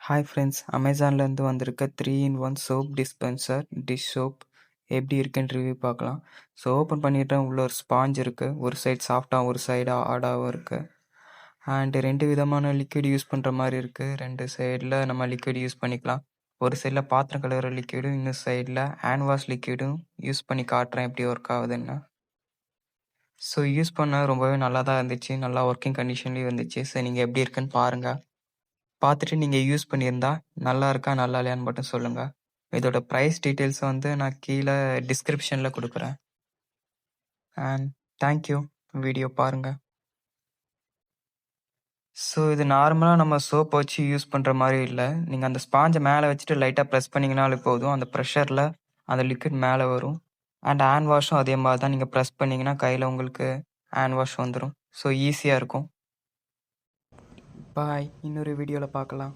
Hi friends, அமேசான்லேருந்து வந்திருக்க 3 in 1 soap dispenser dish soap எப்படி இருக்குன்னு ரிவ்யூ பார்க்கலாம். ஸோ ஓப்பன் பண்ணிட்டேன். உள்ள ஒரு ஸ்பாஞ்ச் இருக்குது. ஒரு சைடு சாஃப்டாகவும் ஒரு சைடு ஹார்டாகவும் இருக்குது. அண்டு 2 விதமான லிக்விட் யூஸ் பண்ணுற மாதிரி இருக்குது. 2 சைடில் நம்ம லிக்விட் யூஸ் பண்ணிக்கலாம். ஒரு சைடில் பாத்திரம் கழுவுற லிக்விடும், இன்னொரு சைடில் ஹேண்ட் வாஷ் லிக்விடும் யூஸ் பண்ணி காட்டுறேன் எப்படி ஒர்க் ஆகுதுன்னு. ஸோ யூஸ் பண்ண ரொம்பவே நல்லா தான் இருந்துச்சு. நல்லா ஒர்க்கிங் கண்டிஷன்லேயும் இருந்துச்சு. ஸோ நீங்கள் எப்படி இருக்குன்னு பாருங்கள். பார்த்துட்டு நீங்கள் யூஸ் பண்ணியிருந்தா நல்லா இருக்கா நல்லா இல்லையான்னு மட்டும் சொல்லுங்கள். இதோட ப்ரைஸ் டீட்டெயில்ஸ் வந்து நான் கீழே டிஸ்கிரிப்ஷனில் கொடுக்குறேன். And thank you. வீடியோ பாருங்கள். ஸோ இது நார்மலாக நம்ம சோப் வச்சு யூஸ் பண்ணுற மாதிரி இல்லை. நீங்கள் அந்த ஸ்பாஞ்சை மேலே வச்சுட்டு லைட்டாக ப்ரெஸ் பண்ணிங்கனாலே போதும். அந்த ப்ரெஷரில் அந்த லிக்விட் மேலே வரும். அண்ட் ஹேண்ட் வாஷும் அதே மாதிரி தான். நீங்கள் ப்ரெஸ் பண்ணிங்கன்னா கையில் உங்களுக்கு ஹேண்ட் வாஷ் வந்துடும். ஸோ ஈஸியாக இருக்கும். பாய். இன்னொரு வீடியோவில் பார்க்கலாம்.